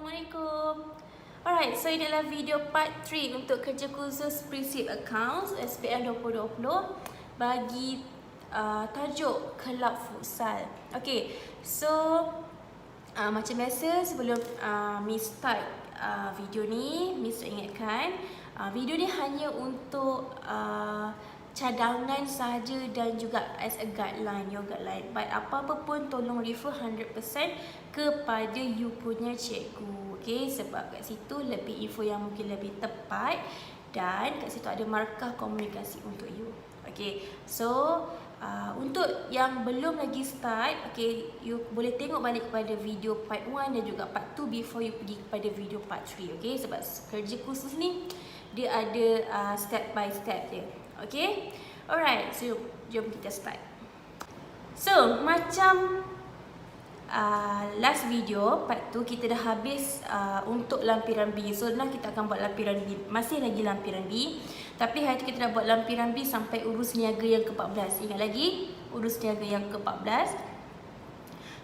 Assalamualaikum. Alright, so ini adalah video part 3 untuk kerja khusus Pre-Sip Accounts SPM 2020 bagi tajuk Kelab Futsal. Okay, so macam biasa sebelum Miss start video ni, Miss ingatkan video ni hanya untuk cadangan sahaja dan juga as a guideline, your guideline. But apa-apa pun tolong refer 100% kepada you punya cikgu. Okay, sebab kat situ lebih info yang mungkin lebih tepat dan kat situ ada markah komunikasi untuk you. Okay, so untuk yang belum lagi start, okay, you boleh tengok balik kepada video part 1 dan juga part 2 before you pergi kepada video part 3. Okay, sebab kerja khusus ni dia ada step by step dia. Okay, alright, so jom kita start. So macam last video part 2 kita dah habis untuk lampiran B. So now kita akan buat lampiran B, masih lagi lampiran B, tapi hari tu kita dah buat lampiran B sampai urus niaga yang ke-14. Ingat lagi, urus niaga yang ke-14.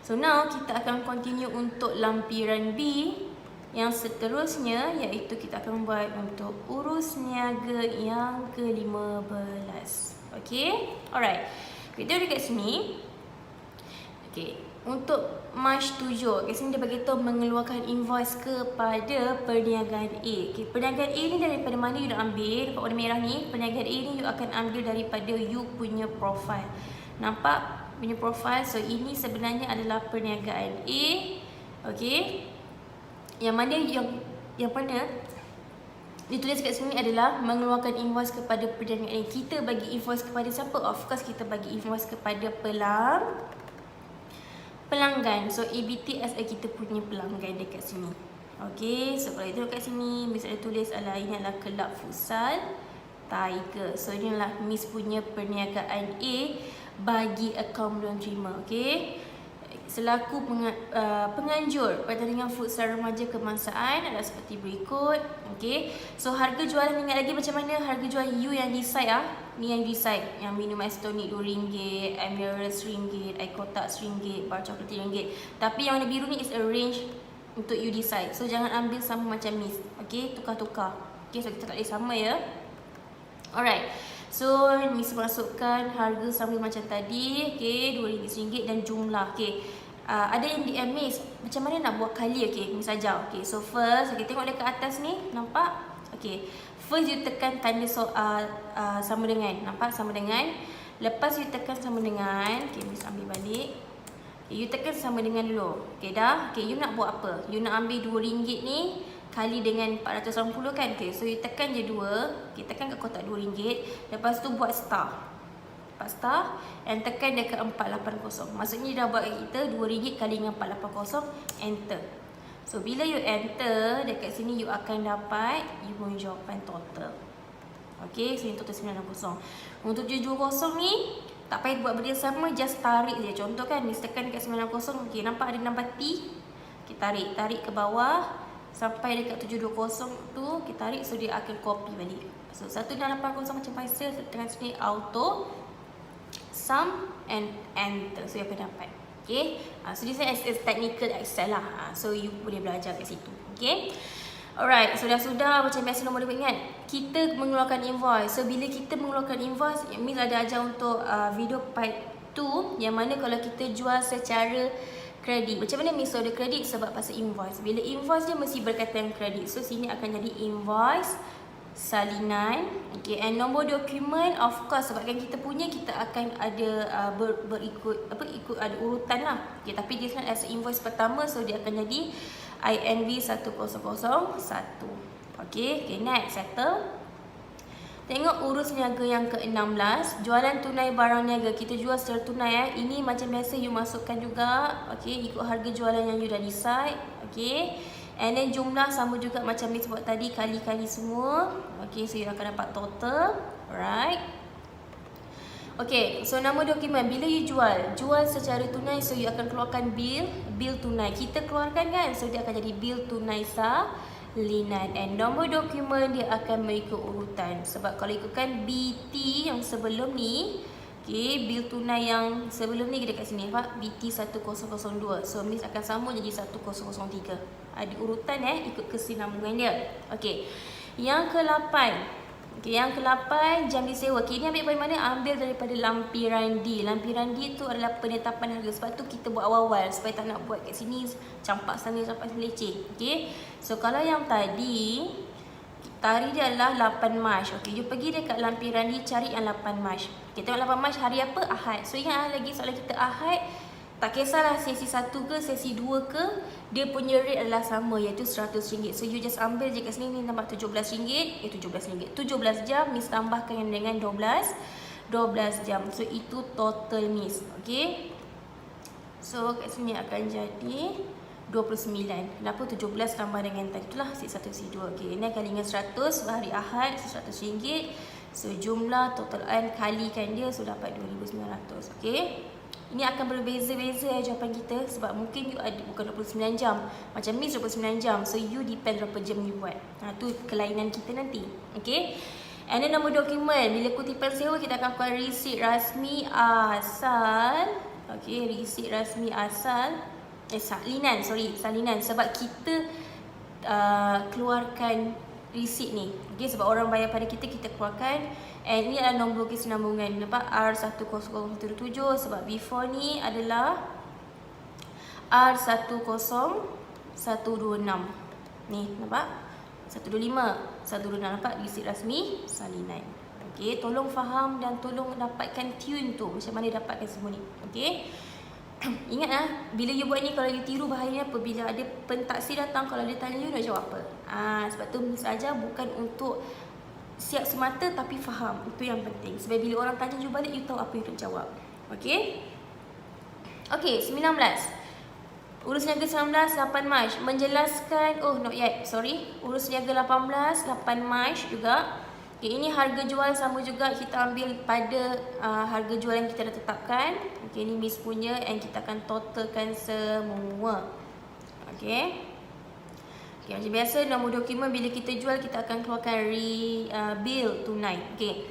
So now kita akan continue untuk lampiran B yang seterusnya, iaitu kita akan buat untuk urus niaga yang ke-15. Okay, alright, video dekat sini. Okay, untuk March 7, kat sini dia beritahu mengeluarkan invoice kepada perniagaan A. Okay, perniagaan A ni daripada mana you nak ambil? Dapat warna merah ni, perniagaan A ni you akan ambil daripada you punya profile. Nampak punya profile? So ini sebenarnya adalah perniagaan A. Okay, yang mana yang mana ditulis kat sini adalah mengeluarkan invoice kepada perniagaan A. Kita bagi invoice kepada siapa? Of course kita bagi invoice kepada pelanggan. So EBT as kita punya pelanggan dekat sini. Okay, so kalau itu kat sini Miss ada tulis ini adalah Kelab Futsal Tiger. So ini adalah Miss punya perniagaan A bagi akaun belum terima. Okay, selaku penganjur pertandingan futsal remaja kebangsaan adalah seperti berikut. Okay, so harga jualan, ingat lagi macam mana harga jual you yang decide ni yang decide. Yang minum ais tonic RM2, air mineral RM1, air kotak RM1, bar coklat RM1. Tapi yang warna biru ni is a range untuk you decide. So jangan ambil sama macam Miss. Okay, tukar-tukar. Okay, so kita tak boleh sama ya. Alright, so Miss masukkan harga sama macam tadi. Okay, RM2 dan jumlah. Okay, ada yang DM Miss, macam mana nak buat kali? Okay, Miss ajar. Okay, so first, okay, tengok dekat atas ni, nampak? Okay, first you tekan tanda soal sama dengan, nampak sama dengan. Lepas you tekan sama dengan, okay, Miss ambil balik. Okay, you tekan sama dengan dulu. Okay, dah. Okay, you nak buat apa? You nak ambil RM2 ni kali dengan 480 kan? Okay, so you tekan je 2. Okay, tekan kat kotak RM2. Lepas tu buat star. Lepas star and tekan dekat 480. Maksudnya dah buat kita RM2 kali dengan 480. Enter. So bila you enter dekat sini, you akan dapat you punya jawapan total. Okay, so ini total 960. Untuk 720 ni tak payah buat benda sama, just tarik je. Contoh kan, Miss tekan dekat 960. Okay, nampak ada nombor T. Okay, tarik ke bawah sampai dekat 720 tu, kita tarik, so dia akan copy balik. So 180 macam biasa, tekan sini auto sum and enter. So you akan dapat. Okay, so this is technical Excel lah. So you boleh belajar kat situ. Okay, alright, so sudah macam biasa nombor 2 ingat, kita mengeluarkan invoice. So bila kita mengeluarkan invoice, Miss ada ajar untuk video part 2 yang mana kalau kita jual secara kredit. Macam mana Miss ada kredit? Sebab pasal invoice. Bila invoice dia mesti berkaitan kredit. So sini akan jadi invoice salinan. Okay, and nombor dokumen of course sebabkan kita punya, kita akan ada berikut ikut ada urutan lah. Okay, tapi dia kan as invoice pertama, so dia akan jadi INV 1001. Okay, next settle. Tengok urus niaga yang ke-16, jualan tunai barang niaga. Kita jual secara tunai. Ini macam biasa you masukkan juga. Okay, ikut harga jualan yang you dah decide. Okay, and then jumlah sama juga macam Miss buat tadi, kali-kali semua. Okay, so you akan dapat total. Alright. Okay, so nama dokumen bila you jual secara tunai, so you akan keluarkan bil tunai. Kita keluarkan kan, so dia akan jadi bil tunai salinan. And nombor dokumen dia akan mengikut urutan. Sebab kalau ikutkan BT yang sebelum ni, Okay, bil tunai yang sebelum ni dekat sini nampak BT1002. So Miss akan sambung jadi 1003. Ada urutan ikut kesinambungan dia. Okay, yang ke-8. Okay, yang ke-8 jam disewa. Okay, ni ambil dari mana? Ambil daripada lampiran D. Lampiran D tu adalah penetapan harga. Sebab tu kita buat awal-awal supaya tak nak buat kat sini campak sana campak sini leceh. Okay, so kalau yang tadi tarikh dia adalah 8 Mac. Okey, you pergi dekat lampiran ni cari yang 8 Mac. Kita tengok 8 Mac hari apa? Ahad. So ingat lagi soalan kita Ahad. Tak kisahlah sesi 1 ke sesi 2 ke, dia punya rate adalah sama iaitu RM100. So you just ambil je kat sini ni nampak RM17. RM17. 17 jam Miss tambahkan dengan 12 jam. So itu total Miss. Okey. So kat sini akan jadi 29. Kenapa 17 tambah dengan tadi itulah C1 C2. Okey, ini kali dengan 100 hari Ahad RM100. So jumlah total kalikan dia so dapat 2900. Okey. Ini akan berbeza-beza jawapan kita sebab mungkin you ada bukan 29 jam. Macam Miss 29 jam. So you depend berapa jam you buat. Tu kelainan kita nanti. Okey. And then nombor dokumen. Bila kutipan sewa kita akan keluar resit rasmi asal. Okey, resit rasmi asal. Salinan sebab kita keluarkan resit ni. Okay, sebab orang bayar pada kita keluarkan. And ini adalah nombor kesinambungan. Nampak R10017 sebab before ni adalah R10126. Ni nampak 125 126 nampak resit rasmi salinan. Okay, tolong faham dan tolong dapatkan tune tu macam mana dapatkan semua ni. Okay, ingat bila you buat ni, kalau you tiru bahayanya apa? Bila ada pentaksir datang, kalau dia tanya you nak jawab apa? Sebab tu Miss ajar bukan untuk siap semata tapi faham. Itu yang penting. Sebab bila orang tanya you balik, you tahu apa you nak jawab. Okay? Okay, 19. Urus niaga 19, 8 Mac. Menjelaskan, not yet, sorry. Urus niaga 18, 8 Mac juga. Okay, ini harga jual sama juga, kita ambil pada harga jual yang kita dah tetapkan. Okay, ini Miss punya and kita akan totalkan semua. Okay. Okay, macam biasa nombor dokumen bila kita jual kita akan keluarkan bil tunai. Okay.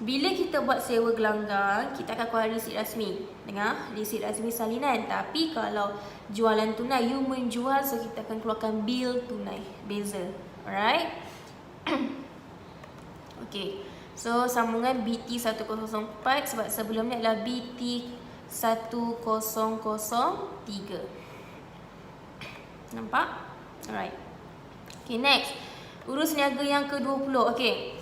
Bila kita buat sewa gelanggang, kita akan keluar resit rasmi. Dengar, resit rasmi salinan. Tapi kalau jualan tunai, you menjual, so kita akan keluarkan bil tunai. Beza. Alright. Okay, so sambungan BT1004 sebab sebelum ni adalah BT1003. Nampak? Alright. Okay, next. Urus niaga yang ke-20. Okay.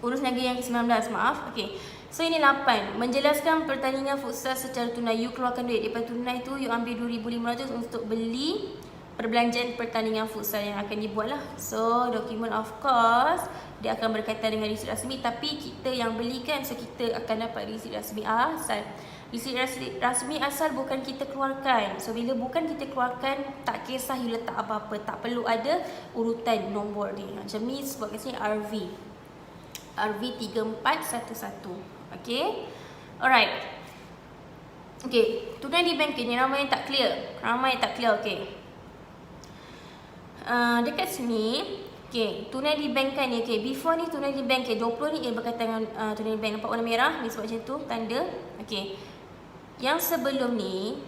Urus niaga yang ke-19, maaf. Okay. So ini 8. Menjelaskan pertandingan futsal secara tunai. You keluarkan duit. Daripada tunai tu, you ambil 2,500 untuk beli perbelanjaan pertandingan futsal yang akan dibuat lah. So dokumen of course dia akan berkaitan dengan resit rasmi, tapi kita yang belikan, so kita akan dapat resit rasmi asal. Resit rasmi asal bukan kita keluarkan. So bila bukan kita keluarkan, tak kisah you letak apa-apa, tak perlu ada urutan nombor ni. Macam ni sebab kat sini RV3411. Okay. Alright. Okay, tunai di bank ni ramai yang tak clear. Okay. Dekat sini, okay, tunai di bank kan ni. Okay, before ni tunai di bank, okay, 20 ni berkaitan dengan tunai di bank. Nampak warna merah ni sebab macam tu tanda. Okay, yang sebelum ni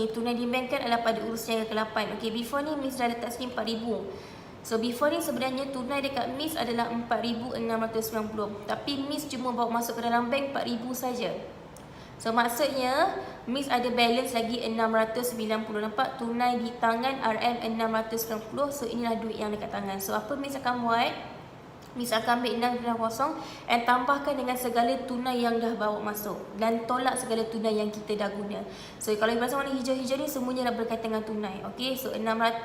tunai di bank kan adalah pada urus niaga ke-8. Okay, before ni Miss dah letak sini 4,000. So before ni sebenarnya tunai dekat Miss adalah 4,690. Tapi Miss cuma bawa masuk ke dalam bank 4,000 saja. So maksudnya Miss ada balance lagi 690. Nampak tunai di tangan RM690. So inilah duit yang dekat tangan. So apa Miss akan buat? Miss akan ambil 690 and tambahkan dengan segala tunai yang dah bawa masuk dan tolak segala tunai yang kita dah guna. So kalau ibarat warna hijau-hijau ni semuanya dah berkaitan dengan tunai. Okay, so 600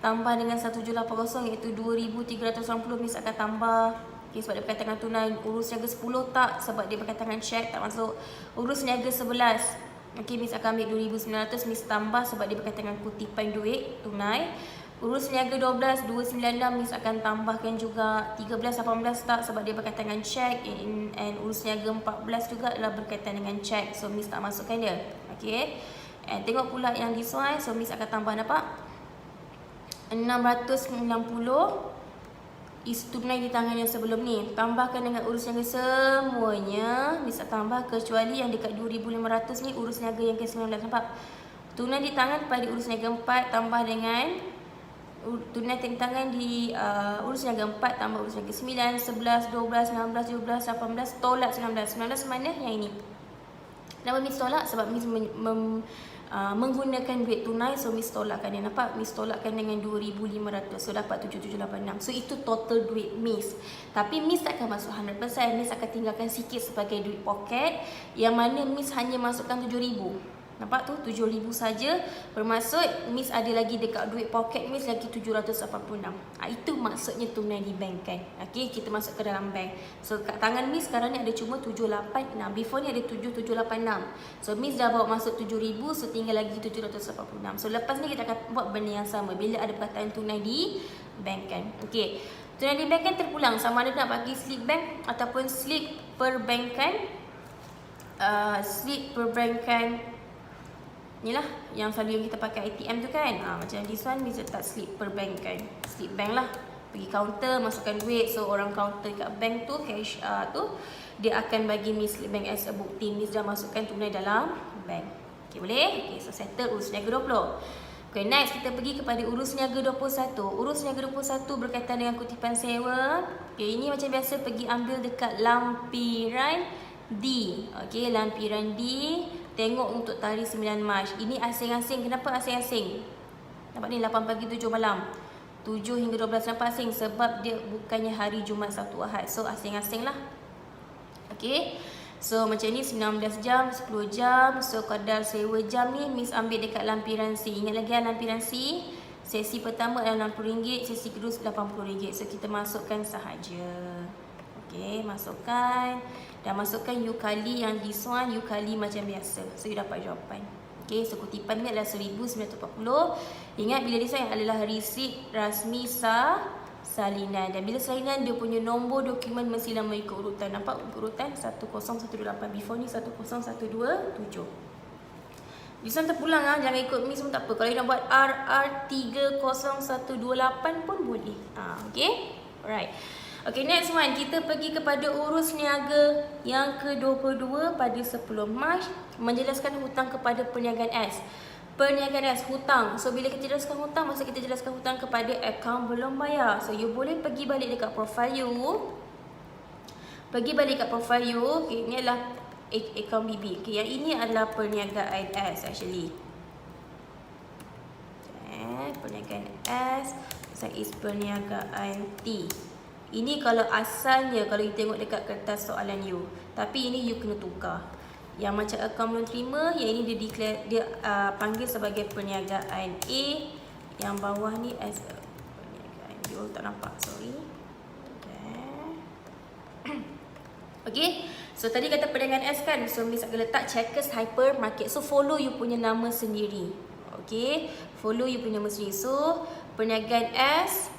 tambah dengan 1780 iaitu 2,380. Miss akan tambah. Okay, sebab dia berkaitan dengan tunai. Urus niaga 10 tak, sebab dia berkaitan dengan check, tak masuk. Urus niaga 11. Okay, Miss akan ambil 2,900. Miss tambah sebab dia berkaitan dengan kutipan duit tunai. Urus niaga 12, 296. Miss akan tambahkan juga. 13, 18 tak, sebab dia berkaitan dengan check. And urus niaga 14 juga adalah berkaitan dengan check. So Miss tak masukkan dia. Okay. And tengok pula yang this one. So Miss akan tambah, nampak? 690 tunai di tangan yang sebelum ni. Tambahkan dengan urus niaga semuanya. Bisa tambah kecuali yang dekat 2,500 ni urus niaga yang ke-19. Nampak? Tunai di tangan pada urus niaga 4 tambah dengan tunai di tangan di urus niaga 4 tambah urus niaga 9, 11, 12, 16, 17, 18, tolak 19. 19 mana? Yang ini. Kenapa Miss tolak? Sebab Miss menggunakan duit tunai, so Miss tolakkan dia. Nampak? Miss tolakkan dengan 2,500, so dapat 7,786. So itu total duit Miss. Tapi Miss tak akan masuk 100%, Miss akan tinggalkan sikit sebagai duit poket, yang mana Miss hanya masukkan 7,000. Nampak tu? 7,000 saja. Bermaksud Miss ada lagi dekat duit poket Miss lagi 786. Itu maksudnya tunai di bank kan. Okey, kita masuk ke dalam bank. So kat tangan Miss sekarang ni ada cuma 786. Before ni ada 7,786. So Miss dah bawa masuk 7,000, so tinggal lagi 786. So lepas ni kita akan buat benda yang sama bila ada perkataan tunai di bank kan. Okey. Tunai di bank kan terpulang, sama ada nak bagi slip bank ataupun slip perbankan. Slip perbankan inilah yang selalu yang kita pakai ATM tu kan. Macam this one Miss letak slip perbankan. Slip bank lah. Pergi kaunter, masukkan duit. So orang kaunter kat bank tu, cash tu, dia akan bagi Miss slip bank as a bukti Miss dah masukkan tunai dalam bank. Okay, boleh? Okay, so settle urus niaga 20. Okay, next kita pergi kepada urus niaga 21. Urus niaga 21 berkaitan dengan kutipan sewa. Okay, ini macam biasa pergi ambil dekat lampiran D. Okay, lampiran D. Tengok untuk tarikh 9 Mac. Ini asing-asing. Kenapa asing-asing? Nampak ni 8 pagi 7 malam. 7 hingga 12 nampak asing sebab dia bukannya hari Jumaat Sabtu Ahad. So asing-asing lah. Okay. So macam ni 19 jam, 10 jam. So kadar sewa jam ni Miss ambil dekat lampiran C. Ingat lagi lampiran C. Sesi pertama adalah RM60, sesi kedua RM80. So kita masukkan sahaja. Okay, masukkan. Dan masukkan you kali yang this one, you kali macam biasa. So you dapat jawapan. Okay, so kutipan ni adalah 1940. Ingat bila this one yang adalah resit rasmi salinan. Dan bila salinan dia punya nombor dokumen mestilah mengikut urutan. Nampak urutan 1018. Before ni 10127. This one terpulang jangan ikut Miss pun tak apa. Kalau you nak buat RR30128 pun boleh. Okay, alright. Okay, next one. Kita pergi kepada urus niaga yang ke-22 pada 10 Mac. Menjelaskan hutang kepada perniagaan S. Perniagaan S, hutang. So, bila kita jelaskan hutang, masa kita jelaskan hutang kepada akaun belum bayar. So, you boleh pergi balik dekat profile you. Pergi balik kat profile you. Okay, ini adalah akaun BB. Okay, yang ini adalah perniagaan S actually. Okay, perniagaan S. Saya is perniagaan T. Ini kalau asalnya, kalau you tengok dekat kertas soalan you. Tapi ini you kena tukar. Yang macam akaun belum terima, yang ini dia declare, dia panggil sebagai perniagaan A. Yang bawah ni as perniagaan U. Tak nampak, sorry. Okay. So tadi kata perniagaan S kan. So Miss akan letak Checkers Hypermarket. So follow you punya nama sendiri. Okay. Follow you punya nama sendiri. So perniagaan S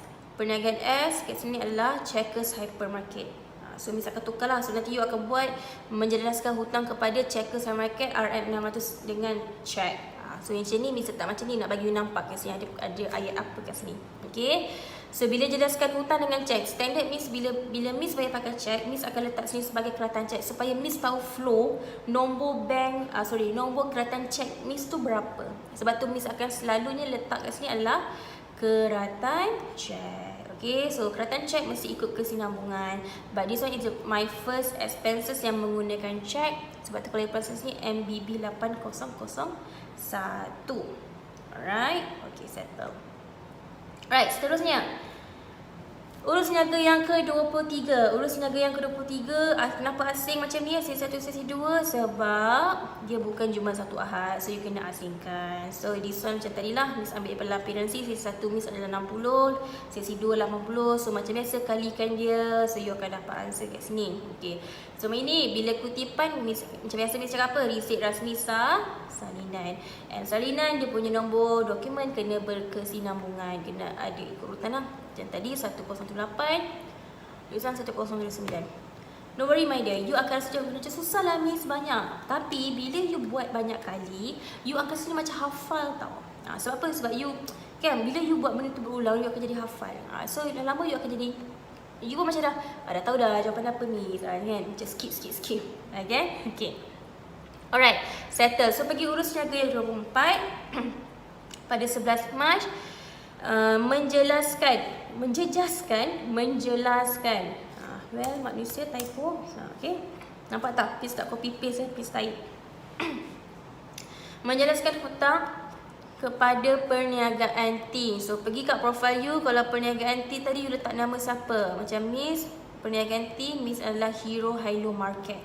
kat sini adalah Checkers Hypermarket. So Miss akan tukar lah. So nanti you akan buat menjelaskan hutang kepada Checkers Hypermarket RM600 dengan check. So yang macam ni Miss letak macam ni nak bagi you nampak kat sini ada ayat apa kat sini. Okay. So bila jelaskan hutang dengan check, standard Miss bila Miss bayar pakai check, Miss akan letak sini sebagai keratan check supaya Miss tahu flow nombor bank, nombor keratan check Miss tu berapa. Sebab tu Miss akan selalunya letak kat sini adalah keratan check. Okay, so keratan check mesti ikut kesinambungan. But this one is my first expenses yang menggunakan check. Sebab tu kalau proses ni MBB 8001. Alright, okay, settle. Alright, seterusnya urus niaga yang ke-23. Urus niaga yang ke-23, kenapa asing macam ni? Sesi 1, sesi 2 sebab dia bukan Jumaat Sabtu Ahad. So you kena asingkan. So this one macam tadi lah, Miss ambil lampiran C. Sesi 1 Miss adalah 60, sesi 2 80. So macam biasa kalikan dia. So you akan dapat answer kat sini. Okay. So ini bila kutipan Miss, macam biasa Miss cakap apa? Resit rasmi salinan. And salinan dia punya nombor dokumen kena berkesinambungan. Kena ada ikut urutan lah. Macam tadi 1018, tulisan 1029. No worry my dear, you akan rasa macam susah lah Miss banyak. Tapi bila you buat banyak kali, you akan rasa macam hafal tau. Sebab apa? Sebab you kan bila you buat benda tu berulang, you akan jadi hafal. So lama-lama you akan jadi You pun macam dah tahu dah jawapan apa Miss kan. Just skip. Okay. Alright, settle. So pergi urus niaga yang 24 pada 11 Mac. Menjelaskan. Well, manusia typo. Okay. Nampak tak? Please tak copy paste please type. Menjelaskan hutang kepada perniagaan T. So pergi kat profile you. Kalau perniagaan T tadi you letak nama siapa? Macam Miss perniagaan T, Miss adalah Hero Hilo Market.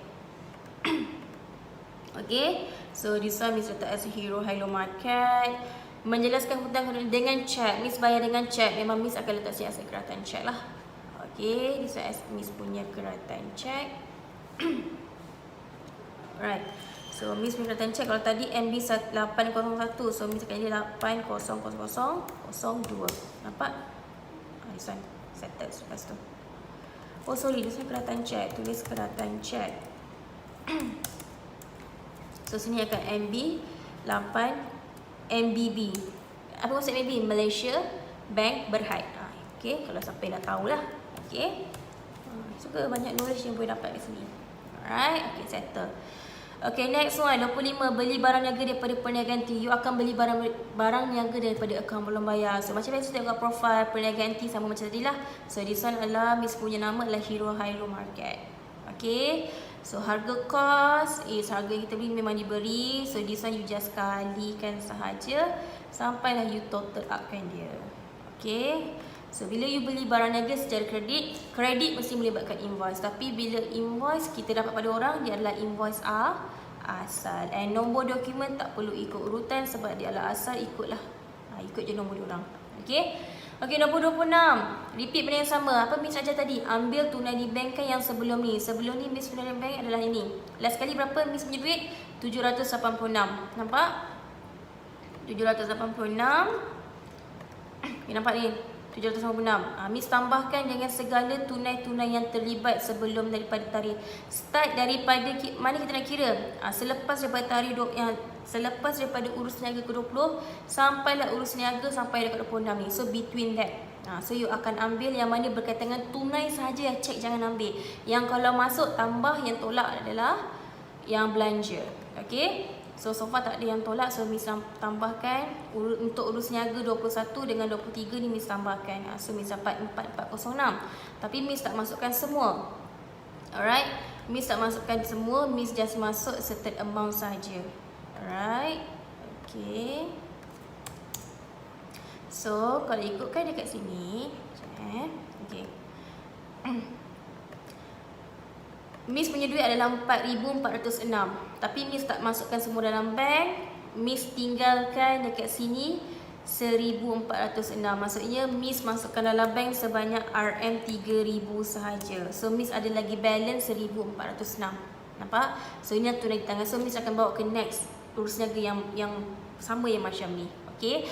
Okay. So this one Miss letak as Hero Hilo Market. Menjelaskan hutang dengan cek. Miss bayar dengan cek. Memang Miss akan letak sini as keratan cek lah. Okay. This one as Miss punya keratan cek. Right. So Miss punya keratan cek. Kalau tadi MB 801. So Miss akan jadi 80002. Nampak? This one settle lepas tu. Oh sorry, this one keratan cek. Tulis keratan cek. So sini akan MB 8 MBB. Apa maksud MBB? Malaysia Bank Berhad. Okay, kalau siapa yang dah tahulah. Okay. Suka banyak knowledge yang boleh dapat di sini. Alright, okay, settle. Okay, next one 25. Beli barang niaga daripada perniagaan T. You akan beli barang niaga daripada akaun belum bayar. So macam biasa tengok profile perniagaan T sama macam tadi lah. So this one adalah Miss punya nama adalah Hero Hilo Market. Okay. So harga cost is harga yang kita beli memang diberi. So this one you just kalikan sahaja sampailah you total upkan dia. Okay. So bila you beli barang niaga secara kredit mesti melibatkan invoice. Tapi bila invoice kita dapat pada orang, dia adalah invoice asal. And nombor dokumen tak perlu ikut urutan sebab dia adalah asal, ikutlah. Ikut je nombor dia orang. Okay. Okay, nombor 26. Repeat benda yang sama. Apa Miss ajar tadi? Ambil tunai di bank kan yang sebelum ni. Sebelum ni Miss tunai di bank adalah ini. Last kali berapa Miss punya duit? 786. Nampak? 786. Nampak ni? 786. Miss tambahkan dengan segala tunai-tunai yang terlibat sebelum daripada tarikh. Start daripada mana kita nak kira? Selepas daripada tarikh selepas daripada urus niaga ke-20 sampailah urus niaga sampai dekat 26 ni. So between that. So you akan ambil yang mana berkaitan dengan tunai sahaja, cek jangan ambil. Yang kalau masuk tambah, yang tolak adalah yang belanja. Okay. So far tak ada yang tolak. So Miss tambahkan untuk urus niaga 21 dengan 23 ni Miss tambahkan. So Miss dapat 4406. Tapi Miss tak masukkan semua. Alright. Miss tak masukkan semua. Miss just masuk certain amount sahaja. Alright. Okay. So kalau ikutkan dekat sini. Okay. Miss punya duit adalah 4,406. Tapi Miss tak masukkan semua dalam bank. Miss tinggalkan dekat sini 1,406. Maksudnya Miss masukkan dalam bank sebanyak RM3,000 sahaja. So Miss ada lagi balance 1,406. Nampak? So ini yang tunai di tangan. So Miss akan bawa ke next urus niaga yang sama yang macam ni. Okay.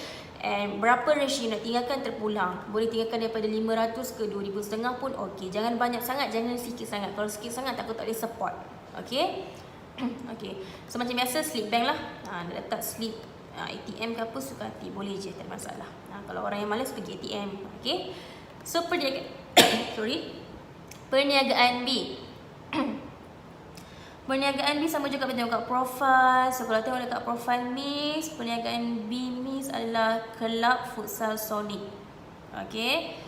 And berapa ratio nak tinggalkan terpulang. Boleh tinggalkan daripada 500 ke 2,500 pun okey. Jangan banyak sangat, jangan sikit sangat. Kalau sikit sangat takut tak boleh support. Okay. Okay. So macam biasa slip bank lah. Nak letak slip ATM ke apa suka hati. Boleh je, tak ada masalah. Kalau orang yang malas pergi ATM. Okay. So perniagaan B. Perniagaan B sama juga tengok kat profile. So kalau tengok dekat profile Miss, perniagaan B Miss adalah Kelab Futsal Sonic. Okay.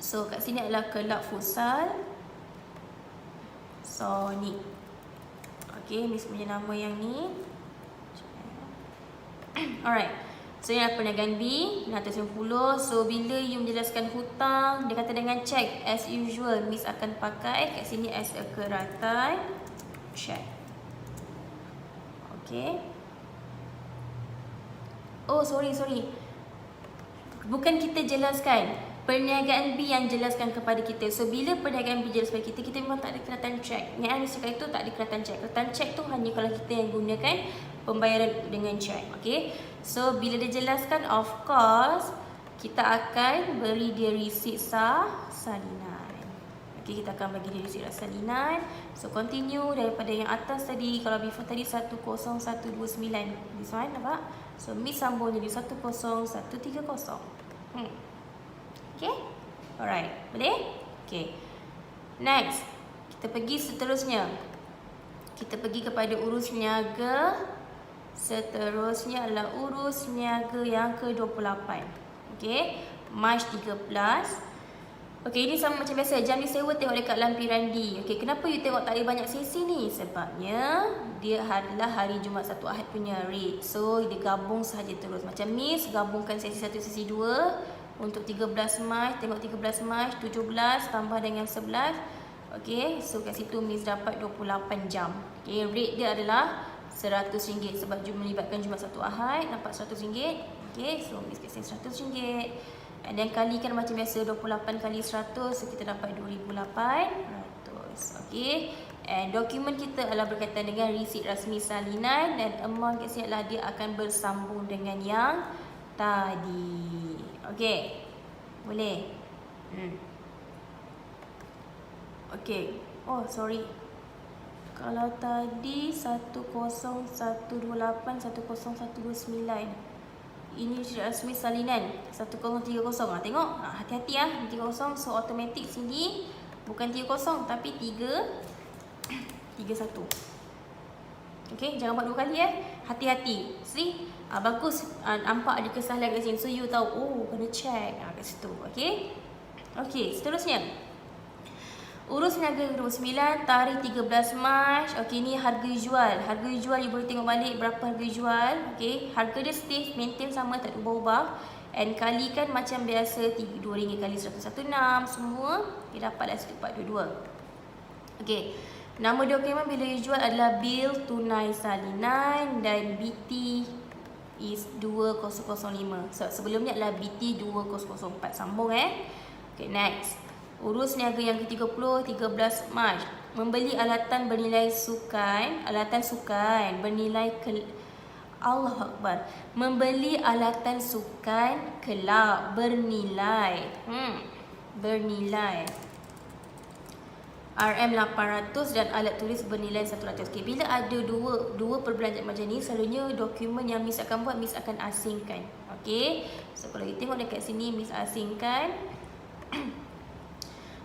So kat sini adalah Kelab Futsal Sonic. Okay, Miss punya nama yang ni. Alright. So ini adalah perniagaan B 690. So bila you menjelaskan hutang, dia kata dengan cek as usual, Miss akan pakai kat sini as a keratan cek. Okay. Oh sorry. Bukan kita jelaskan, perniagaan B yang jelaskan kepada kita. So bila perniagaan B jelaskan kepada kita memang tak ada keratan cek. Yang Miss cakap itu tak ada keratan cek. Keratan cek tu hanya kalau kita yang gunakan pembayaran dengan cek. Okay. So bila dia jelaskan, of course kita akan beri dia resit salinan. Okay, kita akan bagi dia resit salinan. So continue daripada yang atas tadi. Kalau before tadi 10129. This one nampak? So Miss sambung jadi 10130. Okay. Alright. Boleh? Okay. Next, kita pergi seterusnya. Kita pergi kepada urus niaga. Seterusnya adalah urus niaga yang ke-28. Okay. March 13. Okay, ini sama macam biasa. Jam disewa tengok dekat lampiran D. Okay, kenapa you tengok tak ada banyak sesi ni? Sebabnya dia adalah hari Jumaat Sabtu Ahad punya rate. So, dia gabung sahaja terus. Macam Miss gabungkan sesi 1, sesi 2 untuk 13 Mac. Tengok 13 Mac, 17 tambah dengan 11. Okay, so kat situ Miss dapat 28 jam. Okay, rate dia adalah RM100 sebab melibatkan Jumaat Sabtu Ahad. Nampak RM100. Okay, so Miss kasi RM100. And then kalikan macam biasa 28 kali 100, so kita dapat 2,800. Okay. And dokumen kita adalah berkaitan dengan resit rasmi salinan dan amount kat sini adalah dia akan bersambung dengan yang tadi. Okay. Boleh? Okay. Oh, sorry. Kalau tadi 10128 10129. Ini rasmi salinan 1030. Tengok, hati-hati 30. So automatic sini bukan 30 tapi 331. Okay, jangan buat 2 kali hati-hati. See, bagus, nampak ada kesalahan kat sini. So you tahu, oh kena check kat situ. Okay. Okay, seterusnya urus niaga 29, tarikh 13 Mac. Okey, ni harga jual. Harga jual you boleh tengok balik berapa harga jual. Okey, harga dia stay maintain sama, tak ubah-ubah. And kalikan macam biasa RM2 kali 116 semua, dia dapatlah 1422. Okey. Nama dokumen bila you jual adalah bil tunai salinan dan BT is 2005. So, sebelumnya adalah BT 2004. Sambung Okay, next. Urus niaga yang ke-30, 13 Mac. Membeli alatan bernilai sukan, bernilai Allah Akbar. Membeli alatan sukan kelab bernilai bernilai RM800 dan alat tulis bernilai 100. Okay, bila ada dua perbelanjaan macam ni, selalunya dokumen yang Miss akan buat, Miss akan asingkan. Okay, so kalau kita tengok dekat sini, Miss asingkan.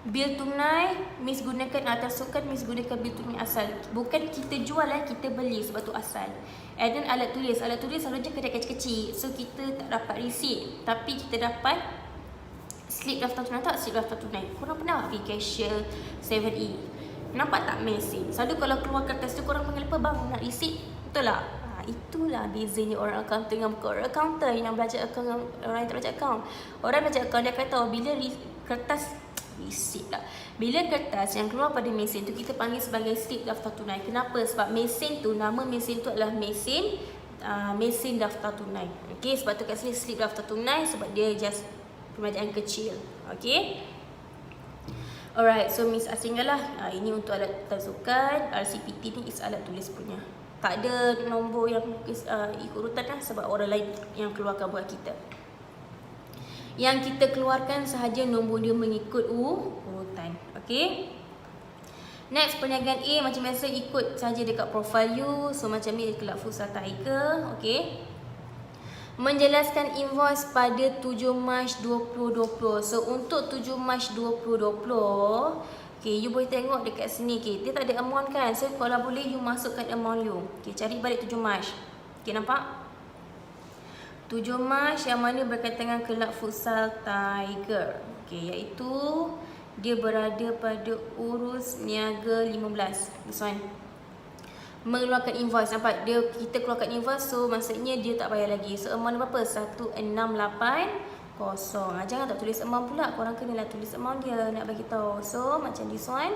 Bil tunai, Miss gunakan atas sukan, Miss gunakan bil tunai asal. Bukan kita jual kita beli, sebab tu asal. And then alat tulis selalunya kedai kecil-kecil. So kita tak dapat receipt, tapi kita dapat slip daftar tunai. Tak slip daftar tunai. Korang pernah pergi cashier 7E? Nampak tak mesin? Selalu kalau keluar kertas tu korang panggil apa? Bang, nak receipt? Betul tak? Itulah bezanya orang accountant dengan bukan orang accountant yang belajar account, orang yang tak belajar account. Orang belajar account dia akan tahu bila kertas receipt lah. Bila kertas yang keluar pada mesin tu kita panggil sebagai slip daftar tunai. Kenapa? Sebab mesin tu, nama mesin tu adalah mesin daftar tunai. Okey, sebab tu kat sini slip daftar tunai sebab dia just perbelanjaan kecil. Okey. Alright, so Miss asingkan lah. Ini untuk alat sukan. RCPT ni is alat tulis punya. Tak ada nombor yang ikut urutan lah sebab orang lain yang keluarkan buat kita. Yang kita keluarkan sahaja nombor dia mengikut urutan. Okey. Next, perniagaan A macam biasa ikut saja dekat profile you. So macam ni Kelab Futsal Tiger. Okey. Menjelaskan invoice pada 7 Mac 2020. So untuk 7 Mac 2020, okay, you boleh tengok dekat sini. Okay, dia tak ada amount kan. So kalau boleh you masukkan amount you. Okay, cari balik 7 Mac. Okay, nampak? 7 Mac yang mana berkaitan dengan Kelab Futsal Tiger. Okay, iaitu dia berada pada urus niaga 15. This one. Mengeluarkan invoice. Nampak? Kita keluarkan invoice, so maksudnya dia tak bayar lagi. So amount berapa? 1680. Jangan tak tulis amount pula. Korang kenalah tulis amount dia nak bagi tahu. So macam this one.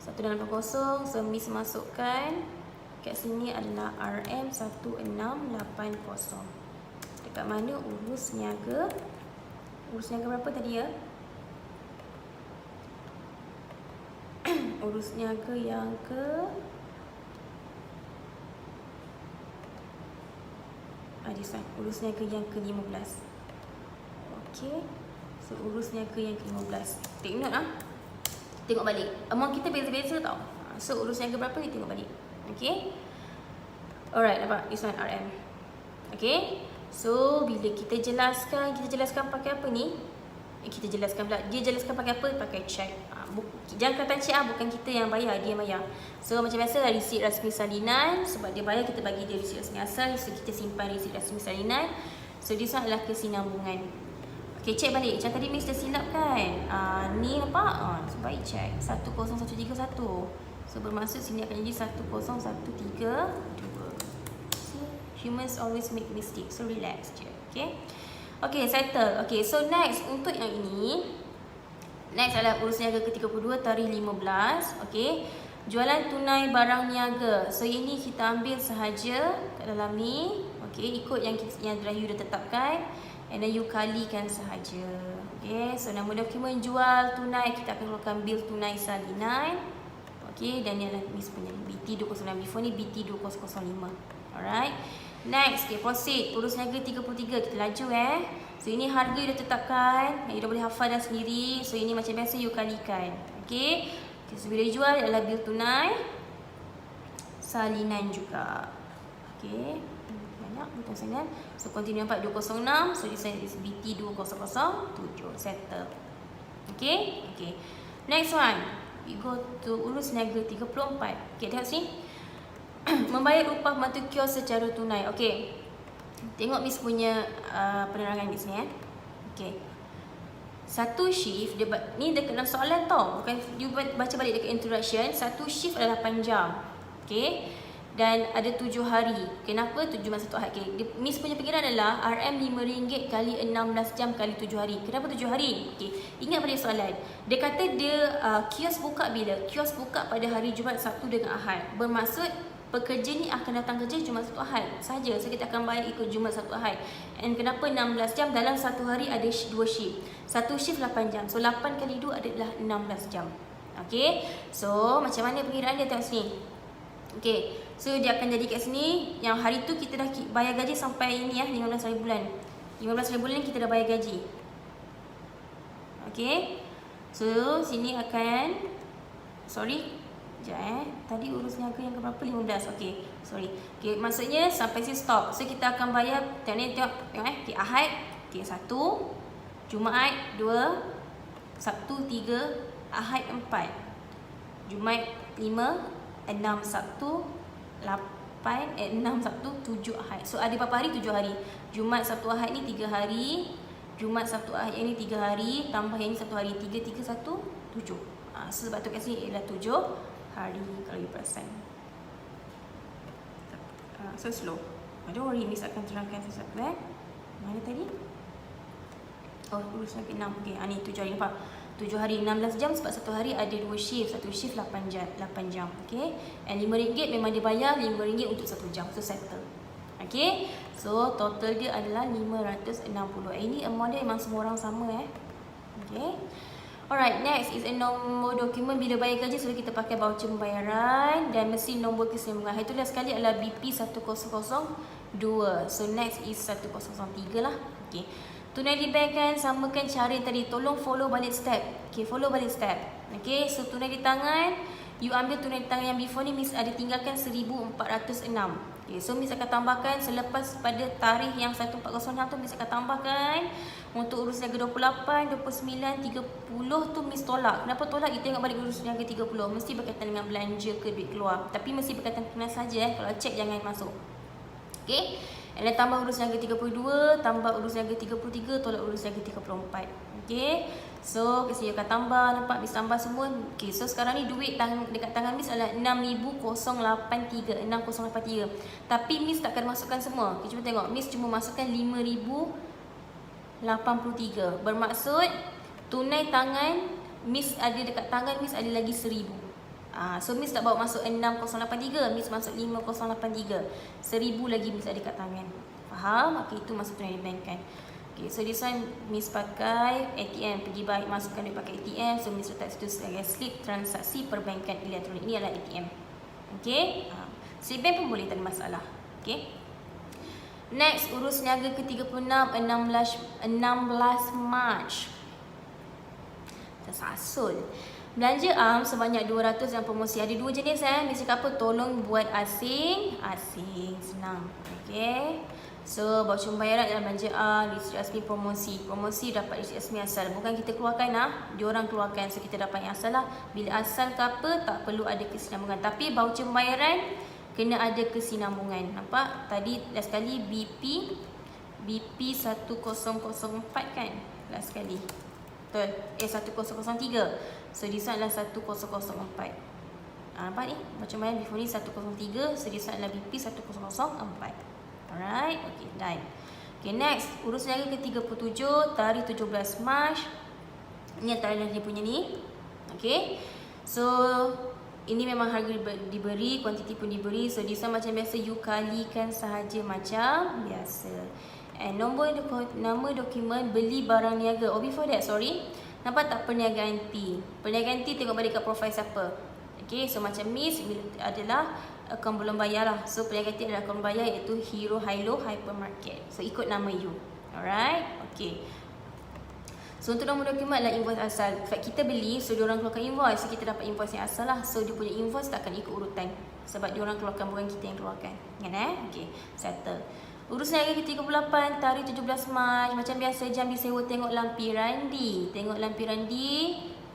1680. So Miss masukkan kat sini adalah RM1680. Dekat mana urus niaga? Urus niaga berapa tadi ya? Urus niaga yang ke this one. Urus niaga yang ke-15. Okey. So urus niaga yang ke-15. Take note Tengok balik. Amount kita beza-beza tau. So urus niaga berapa kita tengok balik. Okey. Alright, nampak? This one RM. Okey. So bila kita jelaskan pakai apa ni? kita jelaskan pula. Dia jelaskan pakai apa? Pakai cek. Jangan kata cek bukan kita yang bayar, dia yang bayar. So macam biasa lah resit rasmi salinan. Sebab dia bayar, kita bagi dia resit rasmi asal. So kita simpan resit rasmi salinan. So this one adalah kesinambungan. Okay, cek balik. Macam tadi Miss dah silap kan? Ni apa? So baik cek 10131. So bermaksud sini akan jadi 10132. See, humans always make mistakes. So relax je. Okay. Okay, settle. Okay, so next untuk yang ini, next adalah urus niaga ke-32 tarikh 15. Okay, jualan tunai barang niaga. So ini kita ambil sahaja kat dalam ni. Okay, ikut yang you dah tetapkan, and then you kalikan sahaja. Okay, so nama dokumen jual tunai, kita akan keluarkan bil tunai salinan. Okay, dan ni adalah Miss punya BT209. Before ni BT2005. Alright. Next, okay, proceed. Urus niaga 33. Kita laju So ini harga you dah tetapkan, you dah boleh hafal dah sendiri. So ini macam biasa you kalikan. Okay, so bila you jual adalah bil tunai salinan juga. Okay, banyak betul salinan. So continue 4206. So this is BT2007. Settle. Okay. Okay, next one, we go to urus niaga 34. Okay, tengok sini. Membayar upah pembantu kios secara tunai. Okey. Tengok Miss punya penerangan Miss ni Okey. Satu shift dia ni dekat dalam soalan tau. Bukan you baca balik dekat introduction. Satu shift adalah 8 jam. Okey. Dan ada 7 hari. Kenapa 7 masa 1 hari? Okay. Miss punya fikiran adalah RM RM5 kali 16 jam kali 7 hari. Kenapa 7 hari? Okey. Ingat pada soalan. Dia kata dia kios buka bila? Kios buka pada hari Jumaat, Sabtu dengan Ahad. Bermaksud pekerja ni akan datang kerja Jumaat, Sabtu, Ahad saja. So kita akan bayar ikut Jumaat, Sabtu, Ahad. And kenapa 16 jam? Dalam satu hari ada 2 shift. Satu shift 8 jam. So 8 kali 2 adalah 16 jam. Okay. So macam mana pengiraan dia, tengok sini. Okay. So dia akan jadi kat sini. Yang hari tu kita dah bayar gaji sampai ini 15 hari bulan. 15 hari bulan kita dah bayar gaji. Okay. So sini akan, sorry, sekejap tadi urus niaga yang keberapa? 15. Okey, sorry. Okey, maksudnya sampai sini stop. So kita akan bayar, tengok okey, Ahad, okey, 1, Jumaat 2, Sabtu 3, Ahad 4, Jumaat 5, 6 Sabtu, 8 6 Sabtu, 7 Ahad. So ada berapa hari? 7 hari. Jumaat, Sabtu, Ahad ni 3 hari. Jumaat, Sabtu, Ahad yang ni 3 hari, tambah yang ni 1 hari. 3 3 1 7. So sebab tu kat sini ialah 7 hari kalau you perasan. So slow. Don't worry, Miss akan terangkan sesuatu. Mana tadi? Oh, urus lagi 6. Okay, ni 7 hari. Nampak? 7 hari 16 jam sebab satu hari ada 2 shift. Satu shift 8 jam. Okay. And RM5 memang dia bayar RM5 untuk 1 jam. So settle. Okay. So total dia adalah 560. Ini amount dia memang semua orang sama Okay. Alright, next is nombor dokumen bila bayar gaji. So kita pakai voucher pembayaran dan mesti nombor kesinambungan. Itu dah sekali adalah BP1002. So next is 1003 lah. Okay. Tunai di bank kan, samakan cara yang tadi. Tolong follow balik step. Okay, follow balik step. Okay, so tunai di tangan. You ambil tunai di tangan yang before ni Miss ada tinggalkan 1406. Okay, so Miss akan tambahkan selepas pada tarikh yang 1406 tu Miss akan tambahkan. Untuk urus niaga 28, 29, 30 tu Miss tolak. Kenapa tolak? Kita tengok balik urus niaga 30. Mesti berkaitan dengan belanja ke duit keluar. Tapi mesti berkaitan dengan saja Kalau cek jangan masuk. Okay. And then tambah urus niaga 32, tambah urus niaga 33, tolak urus niaga 34. Okay. So kasi akan tambah, nampak Miss tambah semua. Okay, so sekarang ni duit dekat tangan Miss adalah 6083, 6083. Tapi Miss takkan masukkan semua. Okay, cuba tengok. Miss cuma masukkan 5083. Bermaksud tunai tangan Miss ada dekat tangan Miss ada lagi 1000. So Miss tak bawa masuk 6083, Miss masuk 5083. 1000 lagi Miss ada kat tangan. Faham? Okay, itu masuk tunai di bank kan. Okay, so this one Miss pakai ATM, pergi baik masukkan duit pakai ATM. So Miss letak situ sebagai slip transaksi perbankan elektronik. Ini adalah ATM. Okay, slip bank pun boleh, tak ada masalah. Okay. Next, urus niaga ke-36 16 Mac. Tersasul. Belanja am sebanyak 200 dan promosi. Ada 2 jenis Miss cakap apa? Tolong buat asing. Asing senang. Okay. So voucher pembayaran adalah belanjaan, resit rasmi promosi. Promosi dapat resit rasmi asal. Bukan kita keluarkan diorang keluarkan. So kita dapat yang asal lah. Bila asal ke apa tak perlu ada kesinambungan. Tapi voucher pembayaran kena ada kesinambungan. Nampak? Tadi last sekali BP 1004 kan? Last sekali. Betul? 1003. So this one adalah 1004. Nampak ni? Voucher pembayaran before ni 103. So this one adalah BP 1004. Alright, okay, done. Okay, next, urus niaga ke-37, tarikh 17 Mac. Ini antara dia punya ni. Okay, so ini memang harga diberi, kuantiti pun diberi. So this one macam biasa, you kalikan sahaja macam biasa. And nama dokumen beli barang niaga. Oh, before that, sorry. Nampak tak perniagaan T? Perniagaan T tengok balik kat profile siapa. Okay, so macam Miss adalah akaun belum bayar lah. So perniagaan T adalah akaun bayar, iaitu Hero Hilo Hypermarket. So ikut nama you. Alright, okay. So untuk nombor dokumen adalah invoice asal. Sebab kita beli, so diorang keluarkan invoice. So kita dapat invoice yang asal lah. So dia punya invoice tak akan ikut urutan. Sebab diorang keluarkan, bukan kita yang keluarkan. Ingat Okay, settle. Urus niaga ke-38, tarikh 17 Mac. Macam biasa, jam disewa tengok lampiran D. Tengok lampiran D,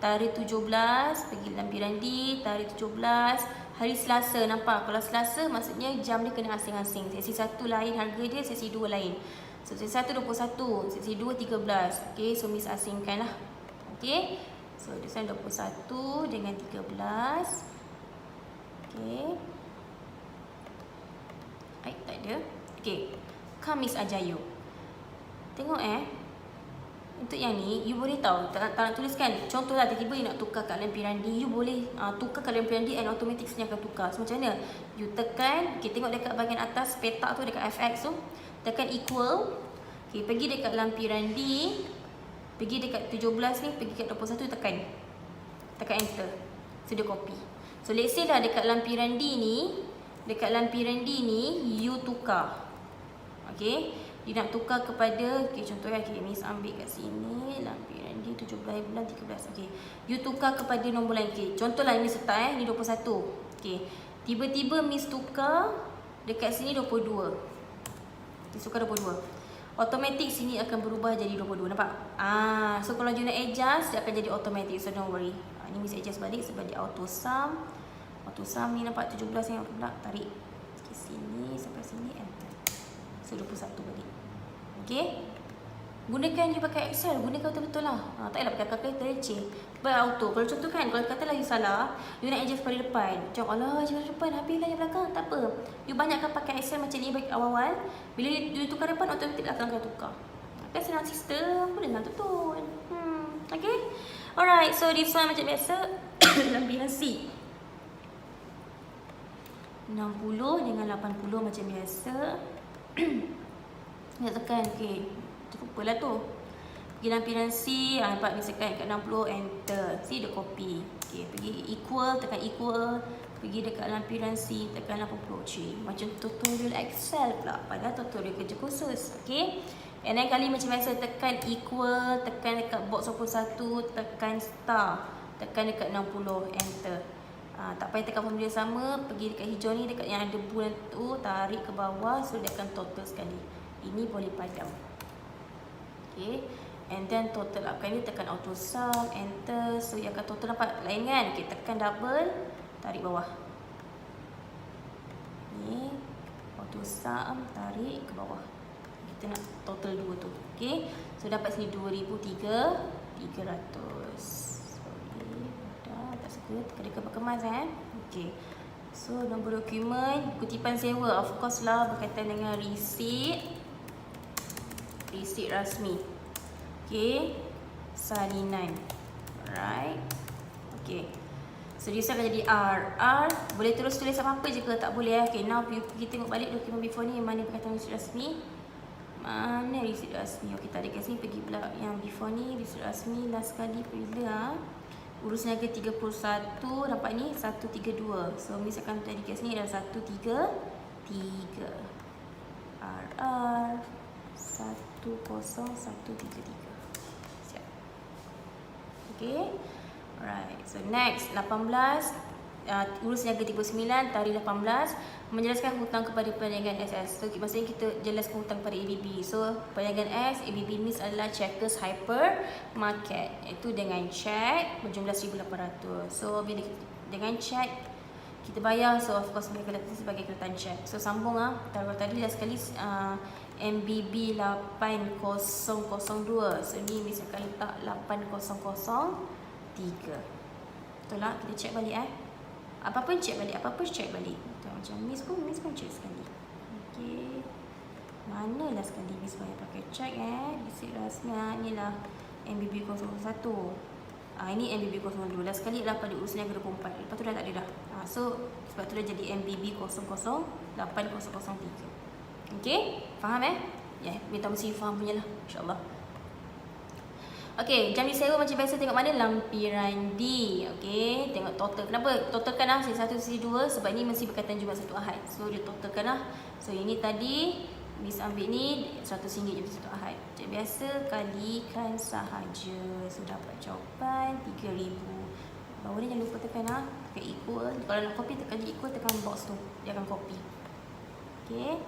tarikh 17. Pergi lampiran D, tarikh 17. Hari Selasa, nampak? Kalau Selasa, maksudnya jam dia kena asing-asing. Sesi 1 lain harga dia, sesi 2 lain. So, sesi 1 21, sesi 2 13. Okay, so Miss asingkan lah. Okay, so this one 21 dengan 13. Okay. Tak ada. Okay, Khamis Ajayu. Tengok untuk yang ni, you boleh tahu, tak nak tuliskan. Contohlah, tiba-tiba you nak tukar kat lampiran D, you boleh tukar kat lampiran D and automatic sebenarnya akan tukar. So macam mana? You tekan, okay, tengok dekat bahagian atas petak tu, dekat FX tu, tekan equal. Okay, pergi dekat lampiran D, pergi dekat 17 ni, pergi dekat 21, tekan enter. So dia copy. So let's say lah dekat lampiran D ni, you tukar. Okay, you nak tukar kepada, okay, contohnya, okay, Miss ambil kat sini lampiran D 17 bulan 13. Okay, you tukar kepada nombor lain. Okay, contohlah Miss letak ni 21. Okay, tiba-tiba Miss tukar dekat sini 22. Miss tukar 22. Automatic sini akan berubah jadi 22. Nampak? So kalau you nak adjust, dia akan jadi automatic. So don't worry. Ni Miss adjust balik sebab dia auto sum. Auto sum ni nampak 17 yang pula tarik ke sini sampai sini, enter. So 21 balik. Okay, gunakan je pakai Excel, gunakan betul-betul lah. Tak payah pakai calculator je. Buat auto. Kalau contoh kan, kalau katalah you salah, you nak adjust pada depan. Macam alah, adjust pada depan, habislah yang belakang. Tak apa. You banyakkan pakai Excel macam ni bagi awal-awal. Bila you tukar depan, automatik belakang akan tukar. Tapi senang sistem, boleh lah betul. Okay. Alright, so this one macam biasa. Lampiran C 60 dengan 80 macam biasa. Nak tekan, okay, terlupalah tu. Pergi lampiran C, nampak misalkan kat 60, enter. C dia copy. Okay, pergi equal, tekan equal. Pergi dekat lampiran C, tekan 80. Cik, macam tutorial Excel pula. Padahal tutorial kerja khusus. Okay, and then kali macam biasa, tekan equal, tekan dekat box 21, tekan star, tekan dekat 60, enter. Tak payah tekan formula sama. Pergi dekat hijau ni, dekat yang ada bulan tu, tarik ke bawah. So dia akan total sekali. Ini boleh padam. Okay, and then total upkan ni, tekan auto sum, enter. So dia akan total, nampak lain kan? Okay, tekan double, tarik bawah. Ni auto sum, tarik ke bawah. Kita nak total 2 tu. Okay, so dapat sini 2,300. Tak suka, tekan dekat kemas Okay, so nombor dokumen, kutipan sewa, of course lah, berkaitan dengan receipt rasmi. Okay, salinan. Alright. Okay, so dia akan jadi R. Boleh terus tulis apa-apa je ke? Tak boleh. Okay, now kita tengok balik dokumen before ni, mana berkaitan receipt rasmi. Mana receipt rasmi? Okay, tadi kat sini, pergi pula yang before ni, receipt rasmi last kali bila urus niaga 31, dapat ni 132. So Miss akan tadi kat sini adalah 133. RR 10133. Siap. Okay. Alright. So next 18 urus niaga tipe 9, tarikh 18, menjelaskan hutang kepada perniagaan SS. So maksudnya kita jelaskan hutang kepada ABB. So perniagaan S, ABB Miss adalah Checkers Hypermarket, iaitu dengan cek berjumlah 1,800. So bila dengan cek kita bayar, so of course mereka letak sebagai kelihatan cek. So sambung taruh tadi dah sekali MBB 8002. So ni Miss akan letak 8003. Betul lah, kita cek balik apa-apa cek balik, macam Miss pun cek sekali. Okey, manalah sekali Miss bayar pakai cek Resit rasmi ni lah MBB 001. Ini MBB 02 dah sekali lah pada urus niaga 24. Lepas tu dah tak ada dah. So sebab tu dah jadi MBB 00803. Okey, faham minta mesti faham punya lah, insyaAllah. Okey, jam disewa macam biasa tengok mana? Lampiran D. Okey, tengok total. Kenapa totalkan sesi 1, sesi 2? Sebab ni mesti berkaitan Jumaat Sabtu Ahad. So dia totalkan So ini tadi Miss ambil ni RM100 Jumaat Sabtu Ahad. Macam biasa kalikan sahaja. So dapat jawapan 3,000. Bawah ni jangan lupa tekan tekan equal. Kalau nak copy tekan equal, tekan box tu. Dia akan copy. Okey.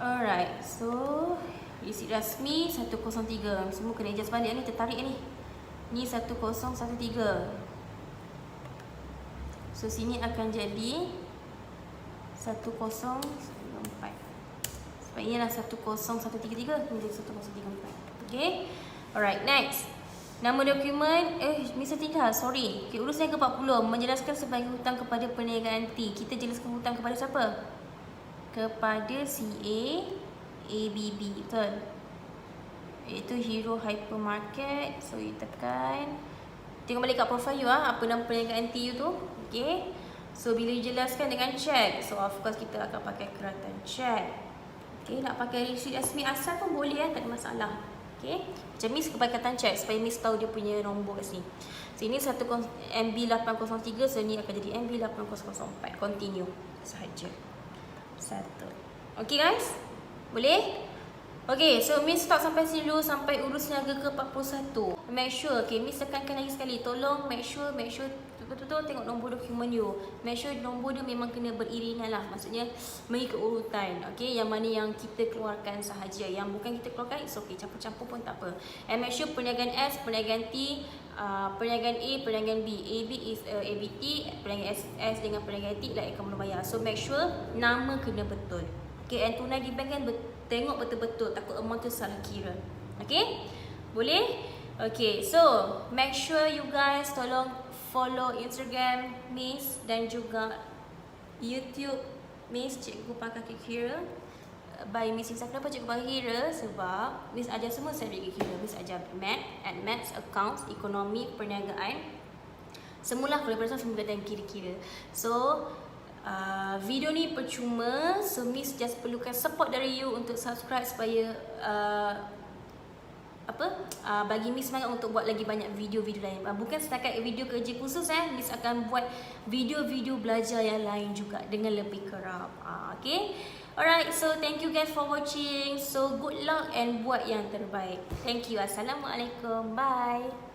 Alright. So resit rasmi 103. Semua kena adjust balik ni, tertarik ni. Ni 1013. So sini akan jadi 1034. Sebab ini adalah 10133, ini jadi 1034. Okay. Alright, next. Nama dokumen, Miss tinggal, sorry. Okay, urus niaga 40, menjelaskan sebagai hutang kepada perniagaan T. Kita jelaskan hutang kepada siapa? Kepada CA ABB, betul. Iaitu Hero Hypermarket. So you tekan, tengok balik kat profile you apa nama perniagaan T you tu. Okay. So bila you jelaskan dengan cek, so of course kita akan pakai keratan cek. Okay, nak pakai resit rasmi asal pun boleh tak ada masalah. Okay, macam Miss kepakatan cek supaya Miss tahu dia punya nombor kat sini. So ini MB803, so ni akan jadi MB8004. Continue sahaja. Satu. Okay guys, boleh? Okay, so Miss stop sampai sini dulu, sampai urus niaga ke 41. Make sure, okay, Miss tekankan lagi sekali. Tolong make sure betul-betul tengok nombor dokumen you. Make sure nombor dia memang kena beriringan lah. Maksudnya mengikut urutan. Okay, yang mana yang kita keluarkan sahaja. Yang bukan kita keluarkan, it's okay. Campur-campur pun tak apa. And make sure perniagaan S, perniagaan T, perniagaan A, perniagaan B. AB is ABT, perniagaan S dengan perniagaan T like akan bayar. So make sure nama kena betul. Okay, and tunai di bank kan tengok betul-betul, takut amount tu salah kira. Okay, boleh? Okay, so make sure you guys tolong follow Instagram Miss dan juga YouTube Miss Cikgu Pakar Kira by Miss Insa. Kenapa Cikgu Pakar Kira? Sebab Miss ajar semua subjek kira. Miss ajar Maths, Accounts, Ekonomi, Perniagaan. Semulah kalau perasaan semua berkaitan kira-kira. So video ni percuma. So Miss just perlukan support dari you untuk subscribe supaya bagi Miss semangat untuk buat lagi banyak video-video lain. Bukan setakat video kerja khusus Miss akan buat video-video belajar yang lain juga dengan lebih kerap. Okay. Alright, so thank you guys for watching. So good luck and buat yang terbaik. Thank you. Assalamualaikum. Bye.